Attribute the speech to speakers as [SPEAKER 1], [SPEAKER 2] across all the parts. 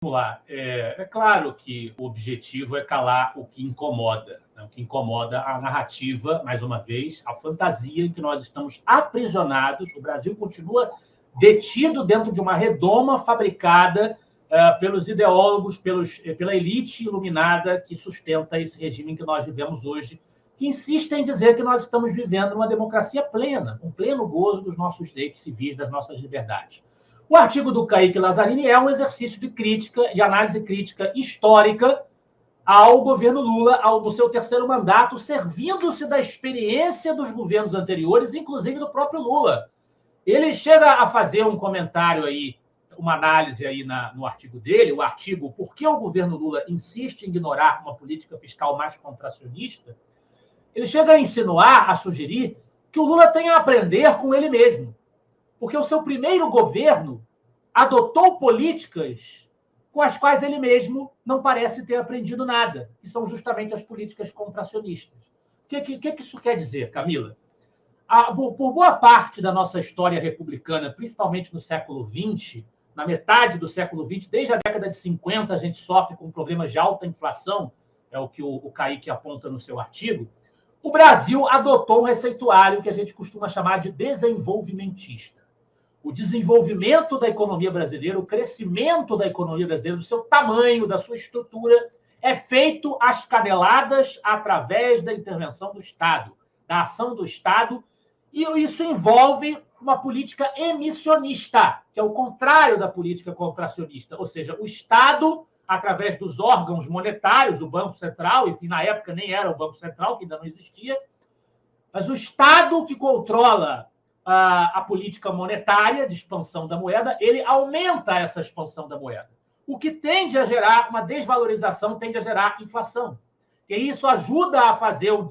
[SPEAKER 1] vamos lá. É claro que o objetivo é calar o que incomoda, né? O que incomoda a narrativa, mais uma vez, a fantasia em que nós estamos aprisionados. O Brasil continua detido dentro de uma redoma fabricada pelos ideólogos, pela elite iluminada que sustenta esse regime em que nós vivemos hoje, que insistem em dizer que nós estamos vivendo uma democracia plena, um pleno gozo dos nossos direitos civis, das nossas liberdades. O artigo do Kaique Lazzarini é um exercício de crítica, de análise crítica histórica ao governo Lula, no seu terceiro mandato, servindo-se da experiência dos governos anteriores, inclusive do próprio Lula. Ele chega a fazer um comentário aí, uma análise aí no artigo dele, o artigo Por que o governo Lula insiste em ignorar uma política fiscal mais contracionista? Ele chega a insinuar, a sugerir, que o Lula tem a aprender com ele mesmo. Porque o seu primeiro governo adotou políticas com as quais ele mesmo não parece ter aprendido nada, que são justamente as políticas contracionistas. O que isso quer dizer, Camila? Por boa parte da nossa história republicana, principalmente no século XX, na metade do século XX, desde a década de 50, a gente sofre com problemas de alta inflação, é o que o Kaique aponta no seu artigo. O Brasil adotou um receituário que a gente costuma chamar de desenvolvimentista. O desenvolvimento da economia brasileira, o crescimento da economia brasileira, do seu tamanho, da sua estrutura, é feito às caneladas através da intervenção do Estado, da ação do Estado, e isso envolve uma política emissionista, que é o contrário da política contracionista, ou seja, o Estado, através dos órgãos monetários, o Banco Central, enfim, na época nem era o Banco Central, que ainda não existia, mas o Estado que controla a política monetária de expansão da moeda, ele aumenta essa expansão da moeda, o que tende a gerar uma desvalorização, tende a gerar inflação. E isso ajuda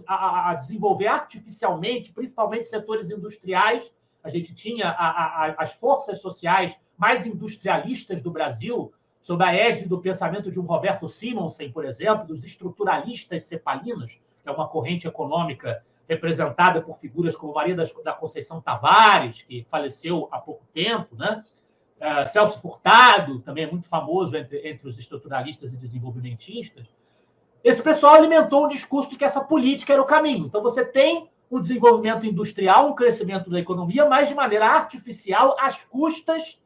[SPEAKER 1] a desenvolver artificialmente, principalmente setores industriais. A gente tinha as forças sociais mais industrialistas do Brasil, sob a égide do pensamento de um Roberto Simonsen, por exemplo, dos estruturalistas cepalinos, que é uma corrente econômica representada por figuras como Maria da Conceição Tavares, que faleceu há pouco tempo, né? Celso Furtado, também é muito famoso entre os estruturalistas e desenvolvimentistas. Esse pessoal alimentou um discurso de que essa política era o caminho. Então, você tem um desenvolvimento industrial, um crescimento da economia, mas de maneira artificial, às custas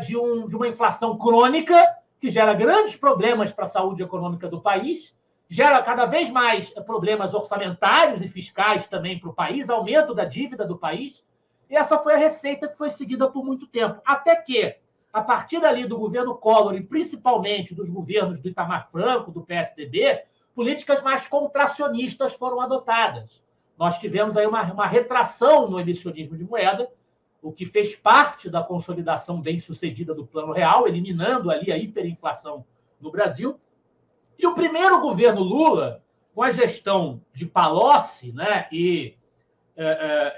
[SPEAKER 1] de uma inflação crônica, que gera grandes problemas para a saúde econômica do país, gera cada vez mais problemas orçamentários e fiscais também para o país, aumento da dívida do país. E essa foi a receita que foi seguida por muito tempo. Até que, a partir dali do governo Collor, e principalmente dos governos do Itamar Franco, do PSDB, políticas mais contracionistas foram adotadas. Nós tivemos aí uma retração no emissionismo de moeda, o que fez parte da consolidação bem-sucedida do Plano Real, eliminando ali a hiperinflação no Brasil. E o primeiro governo Lula, com a gestão de Palocci, né, e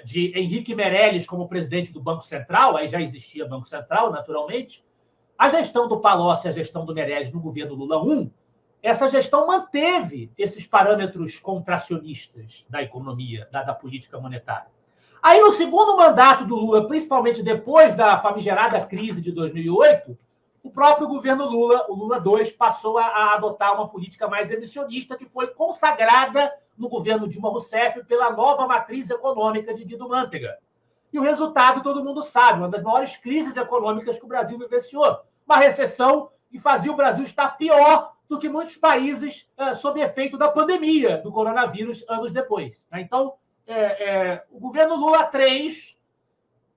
[SPEAKER 1] de Henrique Meirelles como presidente do Banco Central, aí já existia Banco Central, naturalmente, a gestão do Palocci e a gestão do Meirelles no governo Lula I, essa gestão manteve esses parâmetros contracionistas da economia, da política monetária. Aí, no segundo mandato do Lula, principalmente depois da famigerada crise de 2008, o próprio governo Lula, o Lula II, passou a adotar uma política mais emissionista, que foi consagrada no governo Dilma Rousseff pela nova matriz econômica de Guido Mantega. E o resultado todo mundo sabe, uma das maiores crises econômicas que o Brasil vivenciou. Uma recessão que fazia o Brasil estar pior do que muitos países sob efeito da pandemia do coronavírus anos depois. Então, o governo Lula III,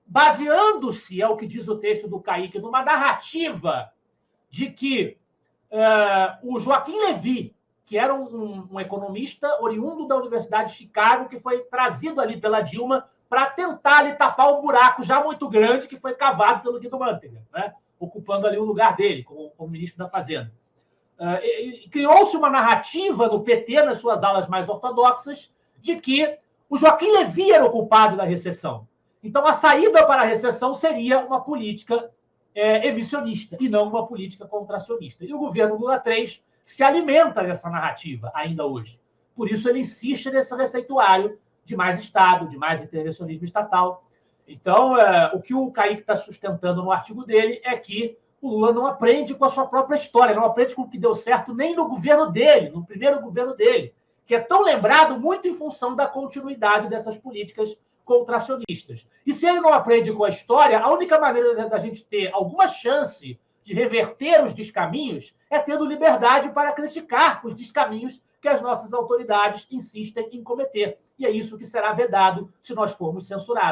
[SPEAKER 1] baseando-se, é o que diz o texto do Kaique, numa narrativa de que o Joaquim Levy, que era um economista oriundo da Universidade de Chicago, que foi trazido ali pela Dilma para tentar ali tapar um buraco já muito grande que foi cavado pelo Guido Mantega, né? Ocupando ali o lugar dele como ministro da Fazenda. Criou-se uma narrativa no PT, nas suas alas mais ortodoxas, de que o Joaquim Levy era o culpado da recessão. Então, a saída para a recessão seria uma política emissionista e não uma política contracionista. E o governo Lula III se alimenta dessa narrativa ainda hoje. Por isso, ele insiste nesse receituário de mais Estado, de mais intervencionismo estatal. Então, o que o Kaique está sustentando no artigo dele é que o Lula não aprende com a sua própria história, não aprende com o que deu certo nem no governo dele, no primeiro governo dele, que é tão lembrado muito em função da continuidade dessas políticas contracionistas. E se ele não aprende com a história, a única maneira da gente ter alguma chance de reverter os descaminhos é tendo liberdade para criticar os descaminhos que as nossas autoridades insistem em cometer. E é isso que será vedado se nós formos censurados.